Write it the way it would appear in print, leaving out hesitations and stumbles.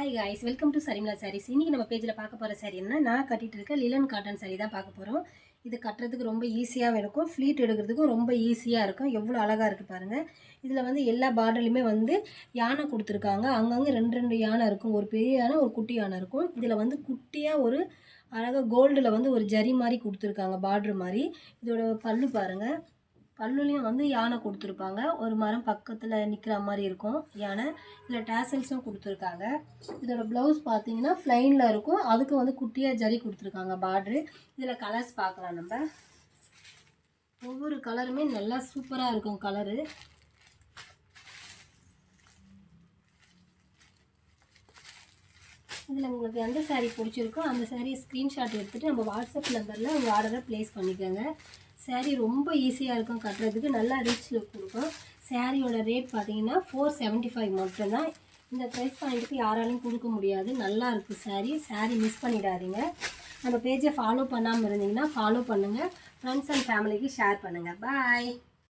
Hi guys, welcome to Sarimala Sarees. இன்றைக்கி நம்ம பேஜில் பார்க்க போகிற சாரீ என்ன, நான் கட்டிகிட்டு இருக்க லிலன் காட்டன் சாரீ தான் பார்க்க போகிறோம். இது கட்டுறதுக்கு ரொம்ப ஈஸியாகவும் இருக்கும், ஃப்ளீட் எடுக்கிறதுக்கும் ரொம்ப ஈஸியாக இருக்கும். எவ்வளோ அழகாக இருக்குது பாருங்கள். இதில் வந்து எல்லா பார்டர்லையுமே வந்து யானை கொடுத்துருக்காங்க. அங்கங்கே ரெண்டு யானை இருக்கும், ஒரு பெரிய யானை ஒரு குட்டி யானை இருக்கும். இதில் வந்து குட்டியாக ஒரு அழகாக கோல்டில் வந்து ஒரு ஜரி மாதிரி கொடுத்துருக்காங்க, பார்ட்ரு மாதிரி. இதோட பல்லு பாருங்கள், பல்லுலேயும் வந்து யானை கொடுத்துருப்பாங்க. ஒரு மரம் பக்கத்தில் நிற்கிற மாதிரி இருக்கும் யானை. இதில் டேசல்ஸும் கொடுத்துருக்காங்க. இதோட ப்ளவுஸ் பார்த்தீங்கன்னா ப்ளைனில் இருக்கும், அதுக்கு வந்து குட்டியாக ஜரி கொடுத்துருக்காங்க பார்ட்ரு. இதில் கலர்ஸ் பார்க்கலாம் நம்ம. ஒவ்வொரு கலருமே நல்லா சூப்பராக இருக்கும் கலரு. இதில் உங்களுக்கு எந்த சாரீ பிடிச்சிருக்கோ அந்த சாரியை ஸ்க்ரீன்ஷாட் எடுத்துகிட்டு நம்ம வாட்ஸ்அப் நம்பரில் உங்கள் ஆர்டரை ப்ளேஸ் பண்ணிக்கோங்க. சாரீ ரொம்ப ஈஸியாக இருக்கும் கட்டுறதுக்கு, நல்லா ரிச் லுக் கொடுக்கும். சாரியோட ரேட் பார்த்தீங்கன்னா 475 மட்டும்தான். இந்த ப்ரைஸ் பாயிண்ட்டுக்கு யாராலையும் கொடுக்க முடியாது. நல்லா இருக்குது சாரீ மிஸ் பண்ணிடாதீங்க. நம்ம பேஜை ஃபாலோ பண்ணாமல் இருந்தீங்கன்னா ஃபாலோ பண்ணுங்கள். ஃப்ரெண்ட்ஸ் அண்ட் ஃபேமிலிக்கு ஷேர் பண்ணுங்கள். பாய்.